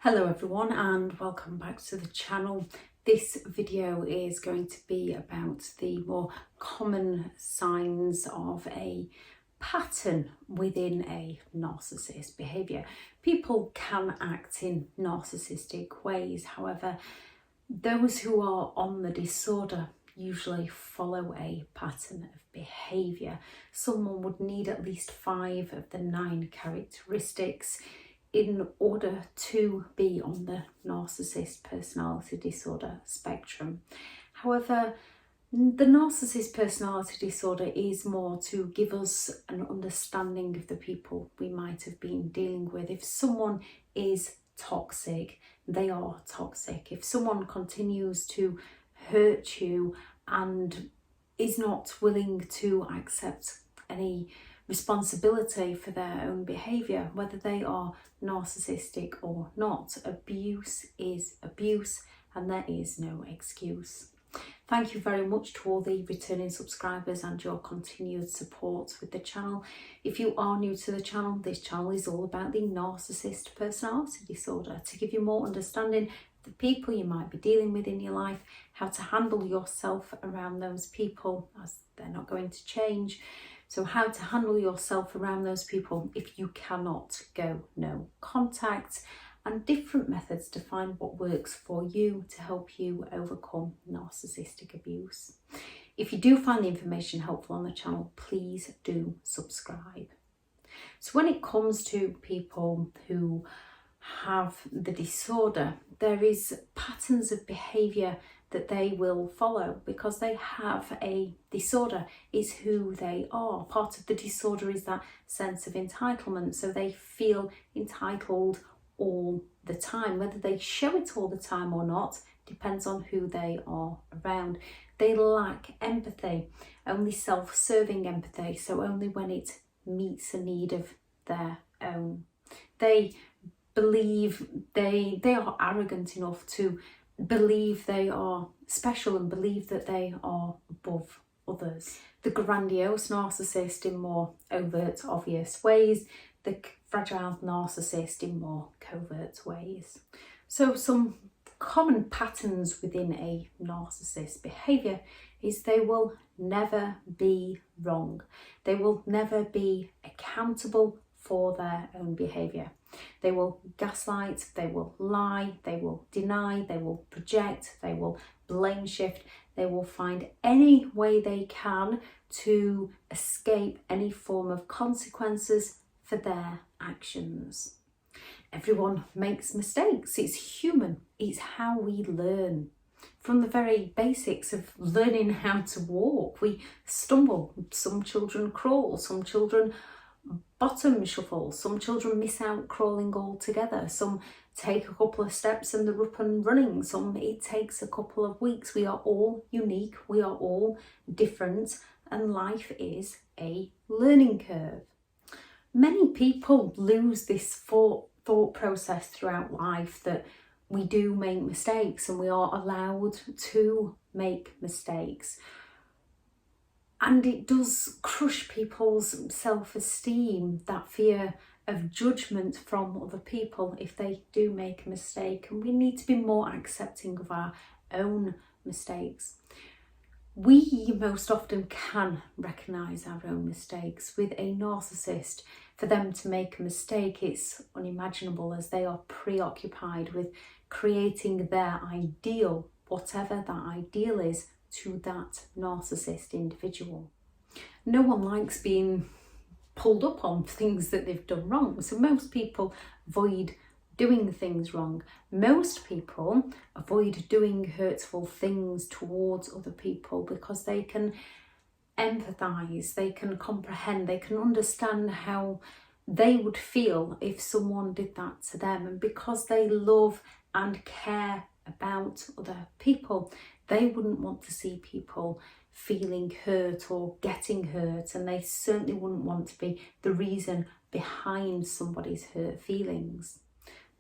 Hello everyone and welcome back to the channel. This video is going to be about the more common signs of a pattern within a narcissist behaviour. People can act in narcissistic ways, however, those who are on the disorder usually follow a pattern of behaviour. Someone would need at least 5 of the 9 characteristics in order to be on the narcissist personality disorder spectrum. However, the narcissist personality disorder is more to give us an understanding of the people we might have been dealing with. If someone is toxic, they are toxic. If someone continues to hurt you and is not willing to accept any responsibility for their own behaviour, whether they are narcissistic or not, abuse is abuse and there is no excuse. Thank you very much to all the returning subscribers and your continued support with the channel. If you are new to the channel, this channel is all about the narcissist personality disorder, to give you more understanding of the people you might be dealing with in your life, how to handle yourself around those people as they're not going to change. So how to handle yourself around those people if you cannot go no contact, and different methods to find what works for you to help you overcome narcissistic abuse. If you do find the information helpful on the channel, please do subscribe. So when it comes to people who have the disorder, there is patterns of behaviour that they will follow because they have a disorder. Is who they are. Part of the disorder is that sense of entitlement, so they feel entitled all the time. Whether they show it all the time or not depends on who they are around. They lack empathy, only self-serving empathy, so only when it meets a need of their own. They believe they are arrogant enough to believe they are special and believe that they are above others. The grandiose narcissist in more overt, obvious ways, the fragile narcissist in more covert ways. So some common patterns within a narcissist behaviour is they will never be wrong. They will never be accountable for their own behaviour. They will gaslight, they will lie, they will deny, they will project, they will blame shift. They will find any way they can to escape any form of consequences for their actions. Everyone makes mistakes. It's human. It's how we learn. From the very basics of learning how to walk, we stumble. Some children crawl, some children bottom shuffle, some children miss out crawling altogether, some take a couple of steps and they're up and running, some it takes a couple of weeks. We are all unique, we are all different, and life is a learning curve. Many people lose this thought process throughout life that we do make mistakes and we are allowed to make mistakes. And it does crush people's self-esteem, that fear of judgment from other people if they do make a mistake. And we need to be more accepting of our own mistakes. We most often can recognise our own mistakes. With a narcissist, for them to make a mistake, it's unimaginable, as they are preoccupied with creating their ideal, whatever that ideal is, to that narcissist individual. No one likes being pulled up on things that they've done wrong, so most people avoid doing things wrong. Most people avoid doing hurtful things towards other people because they can empathise, they can comprehend, they can understand how they would feel if someone did that to them, and because they love and care about other people, they wouldn't want to see people feeling hurt or getting hurt, and they certainly wouldn't want to be the reason behind somebody's hurt feelings.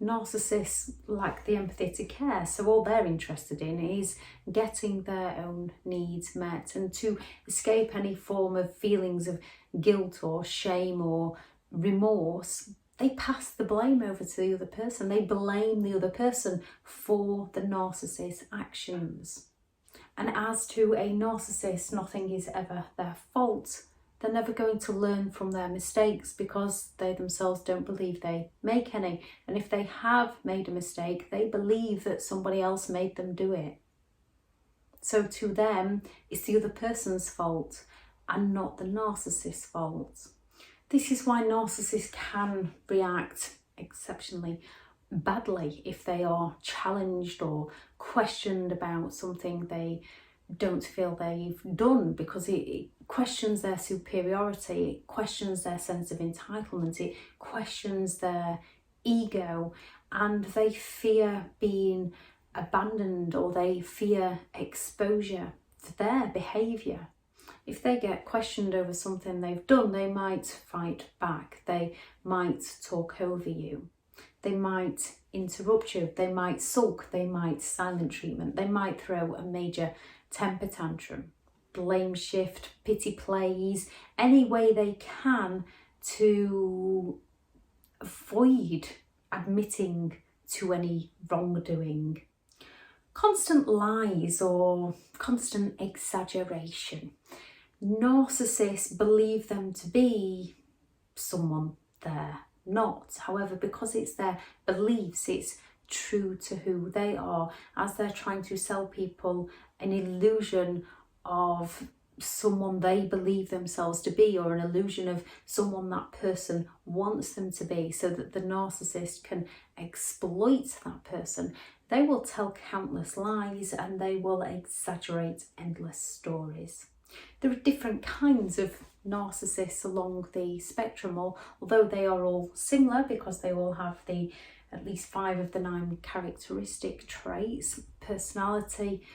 Narcissists lack the empathy to care, so all they're interested in is getting their own needs met and to escape any form of feelings of guilt or shame or remorse. they pass the blame over to the other person. They blame the other person for the narcissist's actions. And as to a narcissist, nothing is ever their fault. They're never going to learn from their mistakes because they themselves don't believe they make any. And if they have made a mistake, they believe that somebody else made them do it. So to them, it's the other person's fault and not the narcissist's fault. This is why narcissists can react exceptionally badly if they are challenged or questioned about something they don't feel they've done, because it questions their superiority, it questions their sense of entitlement, it questions their ego, and they fear being abandoned or they fear exposure to their behaviour. If they get questioned over something they've done, they might fight back, they might talk over you, they might interrupt you, they might sulk, they might silent treatment, they might throw a major temper tantrum, blame shift, pity plays, any way they can to avoid admitting to any wrongdoing. Constant lies or constant exaggeration. Narcissists believe them to be someone they're not. However, because it's their beliefs, it's true to who they are, as they're trying to sell people an illusion of someone they believe themselves to be, or an illusion of someone that person wants them to be, so that the narcissist can exploit that person. They will tell countless lies and they will exaggerate endless stories. There are different kinds of narcissists along the spectrum, although they are all similar because they all have at least 5 of the 9 characteristic traits. Personality,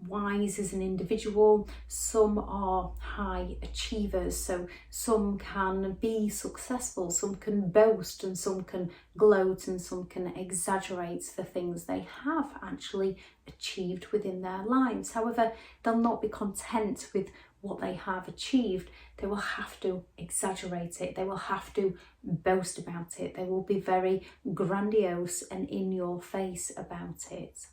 wise as an individual. Some are high achievers, so some can be successful, some can boast, and some can gloat, and some can exaggerate the things they have actually achieved within their lives. However, they'll not be content with what they have achieved. They will have to exaggerate it, they will have to boast about it, they will be very grandiose and in your face about it.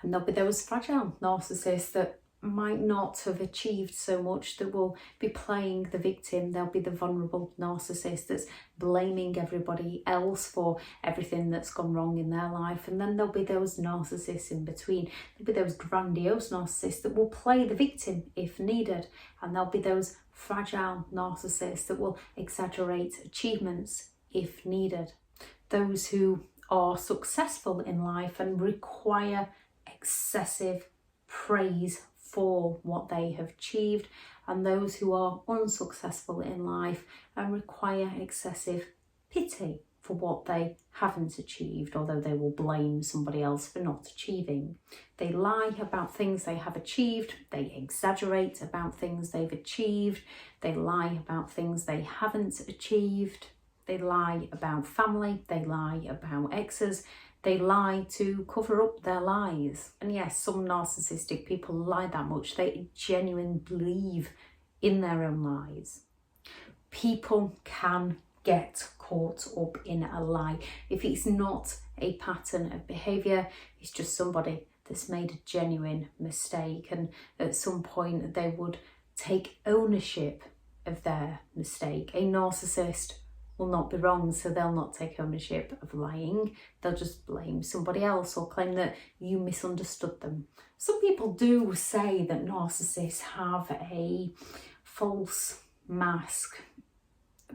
And there'll be those fragile narcissists that might not have achieved so much, that will be playing the victim. There'll be the vulnerable narcissist that's blaming everybody else for everything that's gone wrong in their life. And then there'll be those narcissists in between. There'll be those grandiose narcissists that will play the victim if needed. And there'll be those fragile narcissists that will exaggerate achievements if needed. Those who are successful in life and require excessive praise for what they have achieved, and those who are unsuccessful in life and require excessive pity for what they haven't achieved, although they will blame somebody else for not achieving. They lie about things they have achieved, they exaggerate about things they've achieved, they lie about things they haven't achieved, they lie about family, they lie about exes, they lie to cover up their lies. And yes, some narcissistic people lie that much. They genuinely believe in their own lies. People can get caught up in a lie. If it's not a pattern of behaviour, it's just somebody that's made a genuine mistake, and at some point they would take ownership of their mistake. A narcissist will not be wrong, so they'll not take ownership of lying. They'll just blame somebody else or claim that you misunderstood them. Some people do say that narcissists have a false mask.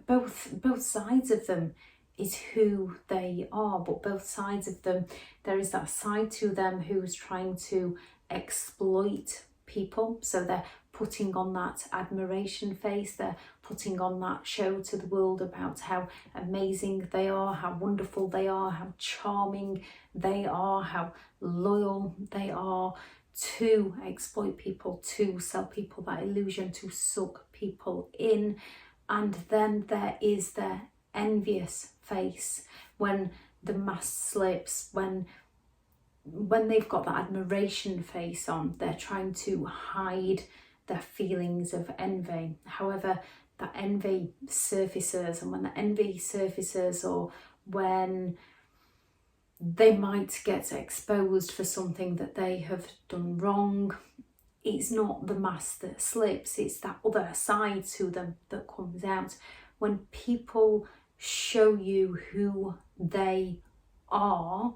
Both sides of them is who they are, but both sides of them, there is that side to them who's trying to exploit people. So they're putting on that admiration face, they're putting on that show to the world about how amazing they are, how wonderful they are, how charming they are, how loyal they are, to exploit people, to sell people that illusion, to suck people in. And then there is their envious face when the mask slips, when they've got that admiration face on, they're trying to hide their feelings of envy. However, that envy surfaces, and when the envy surfaces, or when they might get exposed for something that they have done wrong, it's not the mask that slips, it's that other side to them that comes out. When people show you who they are,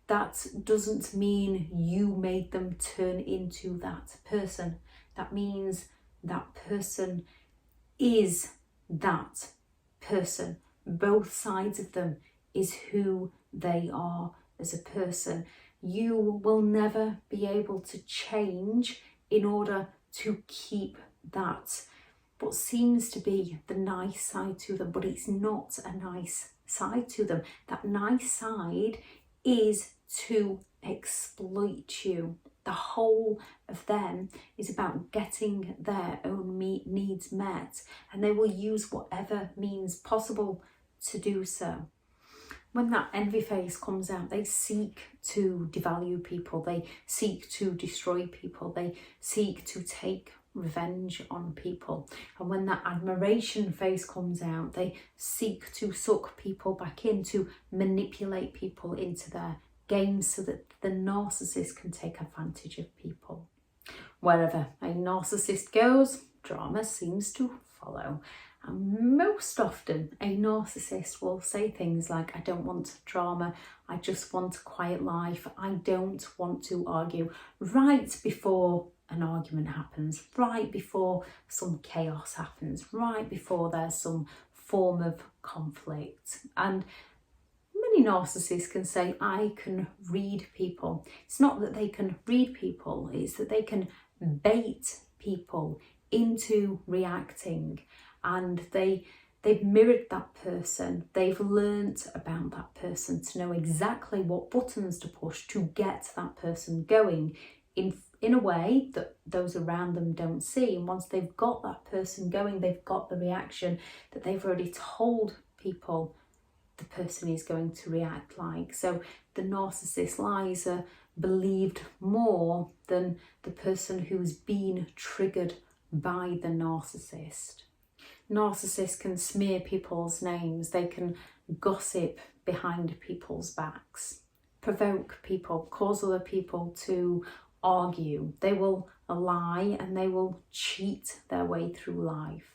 that doesn't mean you made them turn into that person. That means that person is that person. Both sides of them is who they are as a person. You will never be able to change in order to keep that what seems to be the nice side to them, but it's not a nice side to them. That nice side is to exploit you. The whole of them is about getting their own needs met, and they will use whatever means possible to do so. When that envy face comes out, they seek to devalue people, they seek to destroy people, they seek to take revenge on people. And when that admiration face comes out, they seek to suck people back in, to manipulate people into their games so that the narcissist can take advantage of people. Wherever a narcissist goes, drama seems to follow. And most often a narcissist will say things like, I don't want drama, I just want a quiet life, I don't want to argue, right before an argument happens, right before some chaos happens, right before there's some form of conflict. And many narcissists can say, I can read people. It's not that they can read people, it's that they can bait people into reacting, and they've mirrored that person. They've learnt about that person to know exactly what buttons to push to get that person going in a way that those around them don't see. And once they've got that person going, they've got the reaction that they've already told people the person is going to react like. So the narcissist lies are believed more than the person who's been triggered by the narcissist. Narcissists can smear people's names, they can gossip behind people's backs, provoke people, cause other people to argue. They will lie and they will cheat their way through life.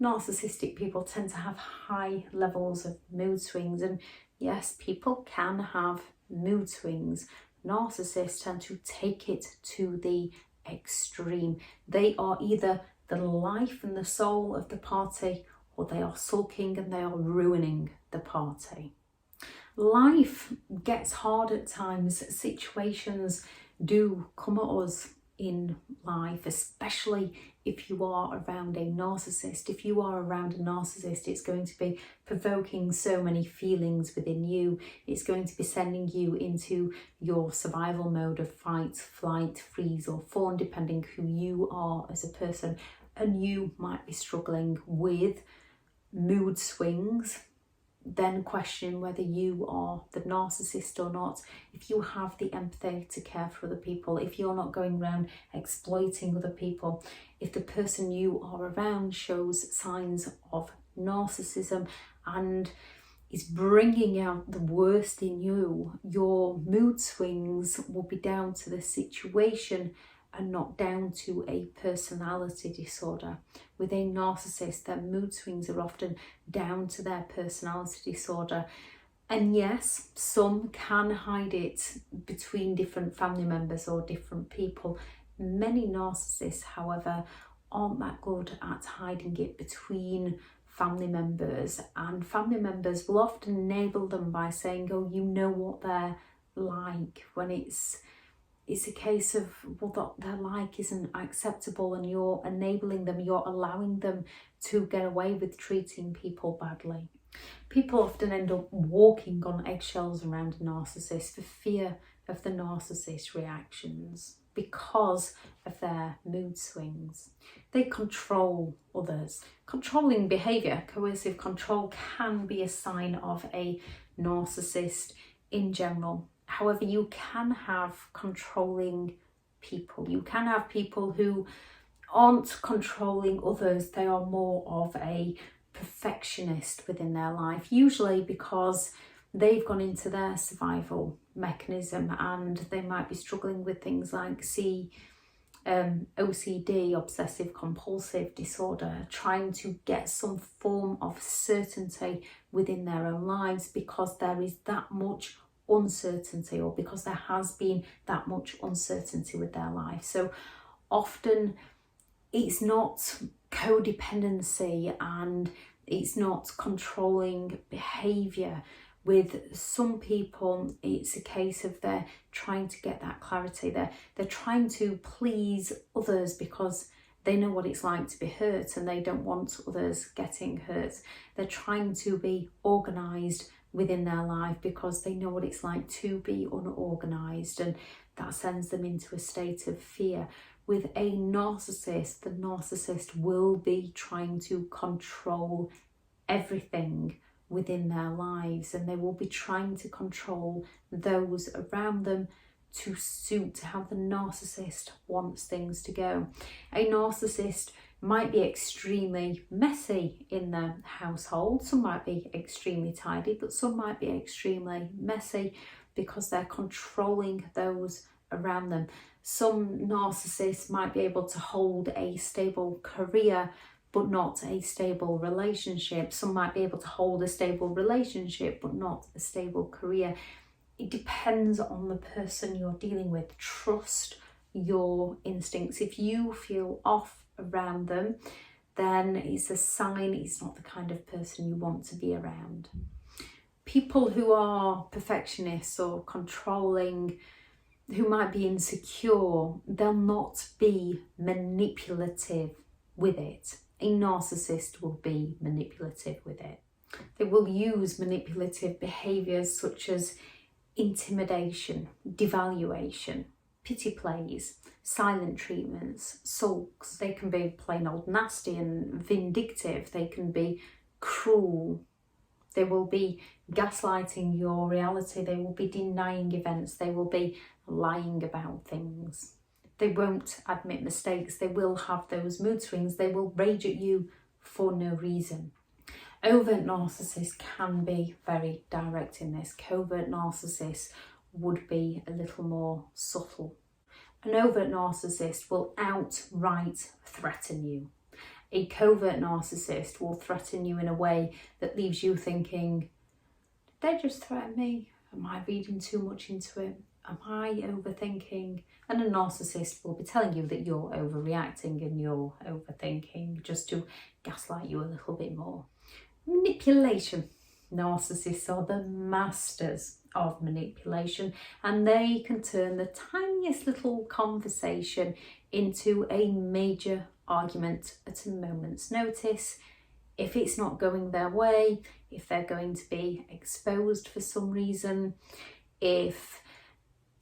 Narcissistic people tend to have high levels of mood swings, and yes, people can have mood swings. Narcissists tend to take it to the extreme. They are either the life and the soul of the party, or they are sulking and they are ruining the party. Life gets hard at times. Situations do come at us in life, especially if you are around a narcissist. If you are around a narcissist, it's going to be provoking so many feelings within you. It's going to be sending you into your survival mode of fight, flight, freeze or fawn, depending who you are as a person. And you might be struggling with mood swings, then question whether you are the narcissist or not. If you have the empathy to care for other people, if you're not going around exploiting other people, if the person you are around shows signs of narcissism and is bringing out the worst in you, your mood swings will be down to the situation and not down to a personality disorder. With a narcissist, their mood swings are often down to their personality disorder. And yes, some can hide it between different family members or different people. Many narcissists, however, aren't that good at hiding it between family members, and family members will often enable them by saying, oh, you know what they're like, when it's a case of, well, what they're like isn't acceptable, and you're enabling them, you're allowing them to get away with treating people badly. People often end up walking on eggshells around a narcissist for fear of the narcissist's reactions because of their mood swings. They control others. Controlling behaviour, coercive control, can be a sign of a narcissist in general. However, you can have controlling people. You can have people who aren't controlling others. They are more of a perfectionist within their life, usually because they've gone into their survival mechanism and they might be struggling with things like OCD, obsessive compulsive disorder, trying to get some form of certainty within their own lives because there is that much uncertainty, or because there has been that much uncertainty with their life. So often it's not codependency and it's not controlling behaviour. With some people, it's a case of they're trying to get that clarity. They're trying to please others because they know what it's like to be hurt and they don't want others getting hurt. They're trying to be organised within their life because they know what it's like to be unorganised, and that sends them into a state of fear. With a narcissist, the narcissist will be trying to control everything within their lives, and they will be trying to control those around them to suit how the narcissist wants things to go. A narcissist might be extremely messy in their household. Some might be extremely tidy, but some might be extremely messy because they're controlling those around them. Some narcissists might be able to hold a stable career but not a stable relationship. Some might be able to hold a stable relationship but not a stable career. It depends on the person you're dealing with. Trust your instincts. If you feel off around them, then it's a sign it's not the kind of person you want to be around. People who are perfectionists or controlling, who might be insecure, they'll not be manipulative with it. A narcissist will be manipulative with it. They will use manipulative behaviours such as intimidation, devaluation, pity plays, silent treatments, sulks. They can be plain old nasty and vindictive. They can be cruel. They will be gaslighting your reality. They will be denying events. They will be lying about things. They won't admit mistakes. They will have those mood swings. They will rage at you for no reason. Overt narcissists can be very direct in this. Covert narcissists would be a little more subtle. An overt narcissist will outright threaten you. A covert narcissist will threaten you in a way that leaves you thinking, did they just threaten me? Am I reading too much into it? Am I overthinking? And a narcissist will be telling you that you're overreacting and you're overthinking just to gaslight you a little bit more. Manipulation. Narcissists are the masters of manipulation, and they can turn the tiniest little conversation into a major argument at a moment's notice. If it's not going their way, if they're going to be exposed for some reason, if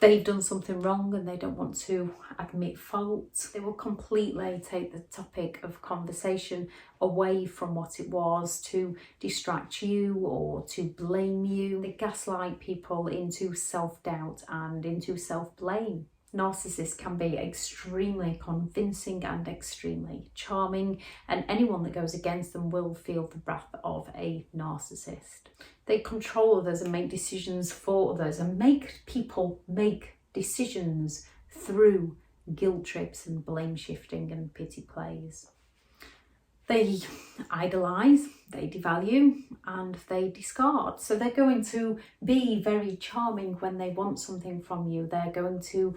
they've done something wrong and they don't want to admit fault, they will completely take the topic of conversation away from what it was to distract you or to blame you. They gaslight people into self-doubt and into self-blame. Narcissists can be extremely convincing and extremely charming, and anyone that goes against them will feel the wrath of a narcissist. They control others and make decisions for others and make people make decisions through guilt trips and blame shifting and pity plays. They idolise, they devalue, and they discard. So they're going to be very charming when they want something from you. They're going to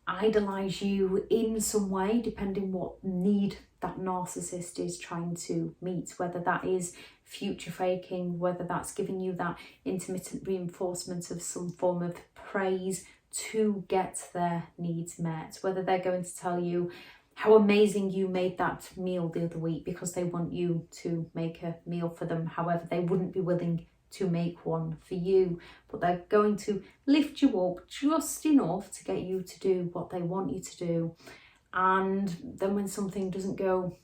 idolise you in some way, depending what need that narcissist is trying to meet, whether that is future faking, whether that's giving you that intermittent reinforcement of some form of praise to get their needs met, whether they're going to tell you how amazing you made that meal the other week because they want you to make a meal for them. However, they wouldn't be willing to make one for you, but they're going to lift you up just enough to get you to do what they want you to do. And then when something doesn't go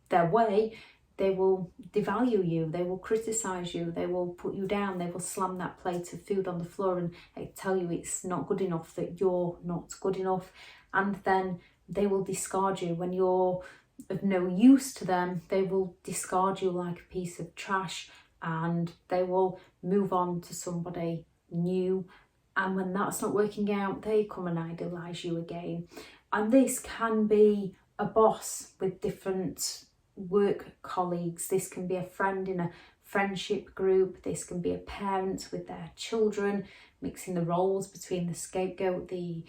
their way, they will devalue you, they will criticise you, they will put you down, they will slam that plate of food on the floor and tell you it's not good enough, that you're not good enough. And then they will discard you. When you're of no use to them, they will discard you like a piece of trash, and they will move on to somebody new. And when that's not working out, they come and idolize you again. And this can be a boss with different work colleagues. This can be a friend in a friendship group. This can be a parent with their children, mixing the roles between the scapegoat, the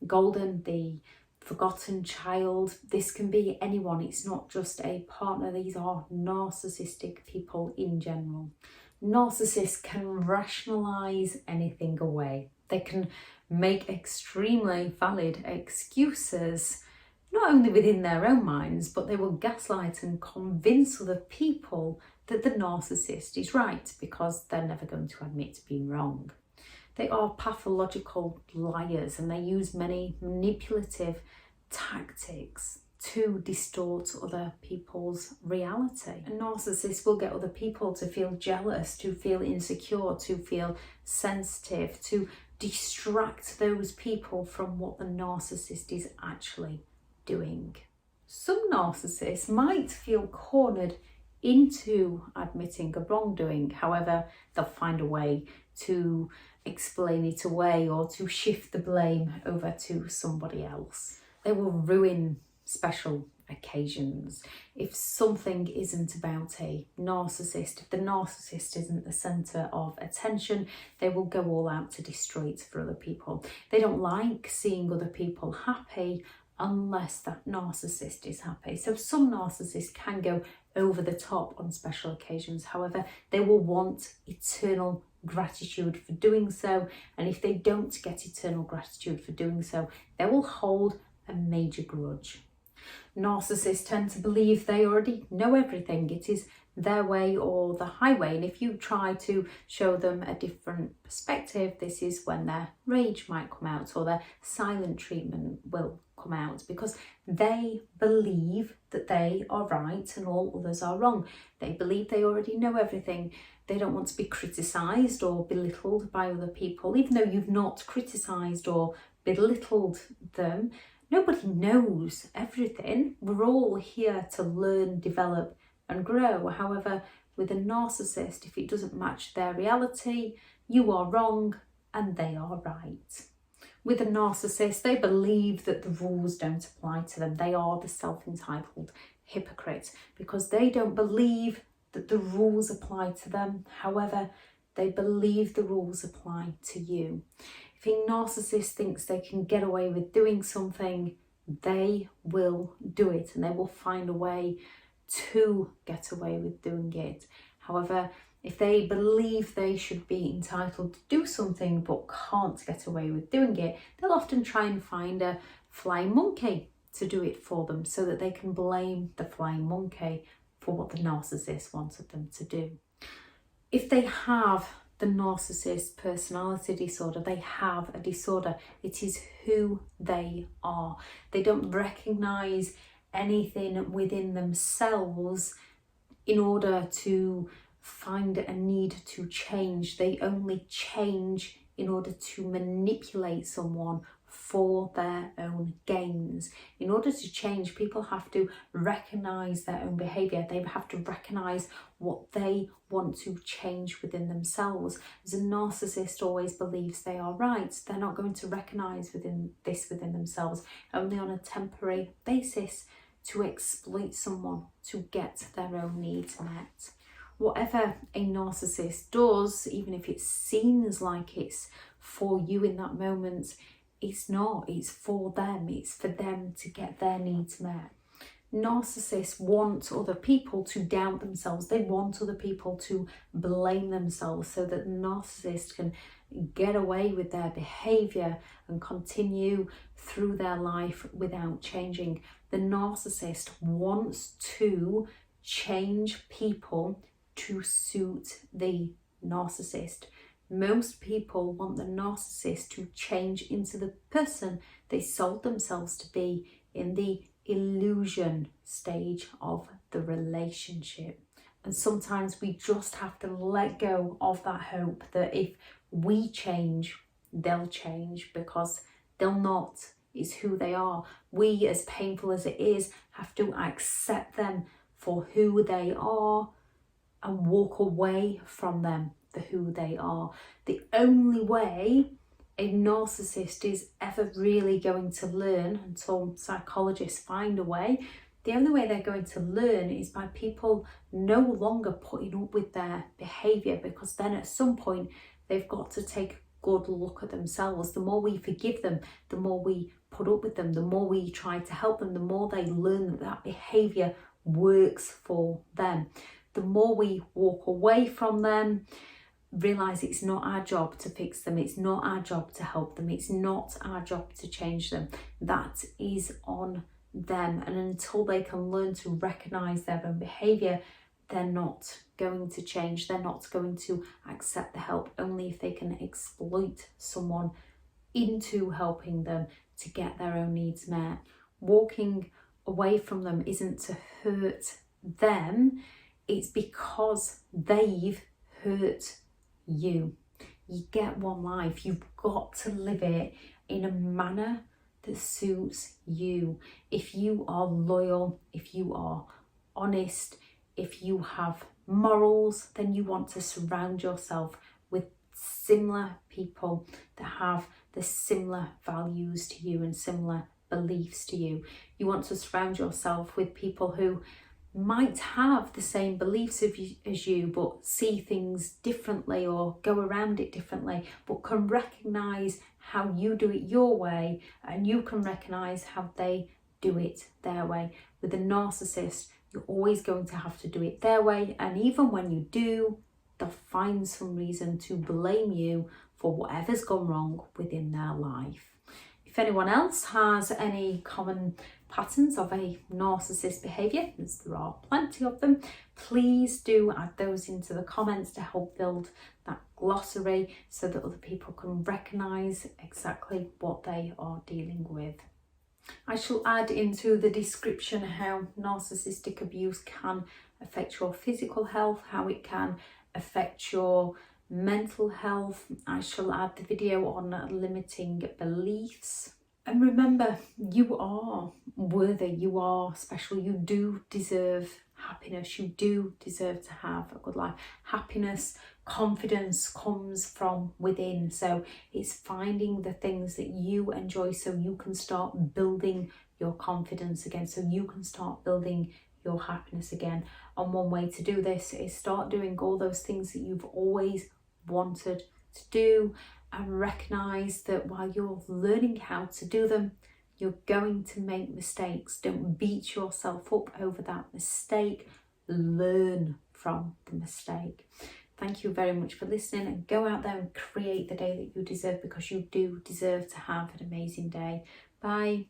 golden, the forgotten child. This can be anyone. It's not just a partner. These are narcissistic people in general. Narcissists can rationalize anything away. They can make extremely valid excuses, not only within their own minds, but they will gaslight and convince other people that the narcissist is right, because they're never going to admit to being wrong. They are pathological liars, and they use many manipulative tactics to distort other people's reality. A narcissist will get other people to feel jealous, to feel insecure, to feel sensitive, to distract those people from what the narcissist is actually doing. Some narcissists might feel cornered into admitting a wrongdoing. However, they'll find a way to explain it away or to shift the blame over to somebody else. They will ruin special occasions. If something isn't about a narcissist, if the narcissist isn't the centre of attention, they will go all out to destroy it for other people. They don't like seeing other people happy unless that narcissist is happy. So some narcissists can go over the top on special occasions. However, they will want eternal gratitude for doing so. And if they don't get eternal gratitude for doing so, they will hold a major grudge. Narcissists tend to believe they already know everything. It is their way or the highway. And if you try to show them a different perspective, this is when their rage might come out or their silent treatment will come out, because they believe that they are right and all others are wrong. They believe they already know everything. They don't want to be criticised or belittled by other people, even though you've not criticised or belittled them. Nobody knows everything. We're all here to learn, develop and grow. However, with a narcissist, if it doesn't match their reality, you are wrong and they are right. With a narcissist, they believe that the rules don't apply to them. They are the self-entitled hypocrite because they don't believe that the rules apply to them. However, they believe the rules apply to you. If a narcissist thinks they can get away with doing something, they will do it and they will find a way to get away with doing it. However, if they believe they should be entitled to do something but can't get away with doing it, they'll often try and find a flying monkey to do it for them so that they can blame the flying monkey for what the narcissist wanted them to do. If they have the narcissist personality disorder, they have a disorder. It is who they are. They don't recognise anything within themselves in order to find a need to change. They only change in order to manipulate someone for their own gains. In order to change, people have to recognise their own behaviour. They have to recognise what they want to change within themselves. As a narcissist always believes they are right, they're not going to recognise within themselves, only on a temporary basis, to exploit someone to get their own needs met. Whatever a narcissist does, even if it seems like it's for you in that moment, it's not. It's for them. It's for them to get their needs met. Narcissists want other people to doubt themselves. They want other people to blame themselves so that the narcissist can get away with their behaviour and continue through their life without changing. The narcissist wants to change people to suit the narcissist. Most people want the narcissist to change into the person they sold themselves to be in the illusion stage of the relationship. And sometimes we just have to let go of that hope that if we change, they'll change, because they'll not It's who they are. We, as painful as it is, have to accept them for who they are and walk away from them for who they are. The only way a narcissist is ever really going to learn, until psychologists find a way, the only way they're going to learn is by people no longer putting up with their behaviour, because then at some point they've got to take a good look at themselves. The more we forgive them, the more we put up with them, the more we try to help them, the more they learn that that behaviour works for them. The more we walk away from them, realise it's not our job to fix them, it's not our job to help them, it's not our job to change them. That is on them, and until they can learn to recognise their own behaviour, they're not going to change. They're not going to accept the help. Only if they can exploit someone into helping them to get their own needs met. Walking away from them isn't to hurt them, it's because they've hurt you. You get one life. You've got to live it in a manner that suits you. If you are loyal, if you are honest, if you have morals, then you want to surround yourself with similar people that have the similar values to you and similar beliefs to you. You want to surround yourself with people who might have the same beliefs as you, but see things differently or go around it differently, but can recognise how you do it your way, and you can recognise how they do it their way. With a narcissist, you're always going to have to do it their way, and even when you do, they'll find some reason to blame you for whatever's gone wrong within their life. If anyone else has any common patterns of a narcissist behaviour, as there are plenty of them, please do add those into the comments to help build that glossary so that other people can recognise exactly what they are dealing with. I shall add into the description how narcissistic abuse can affect your physical health, how it can affect your mental health. I shall add the video on limiting beliefs. And remember, you are worthy, you are special, you do deserve happiness, you do deserve to have a good life. Happiness, confidence comes from within, so it's finding the things that you enjoy so you can start building your confidence again, so you can start building your happiness again. And one way to do this is start doing all those things that you've always wanted to do, and recognise that while you're learning how to do them, you're going to make mistakes. Don't beat yourself up over that mistake. Learn from the mistake. Thank you very much for listening, and go out there and create the day that you deserve, because you do deserve to have an amazing day. Bye.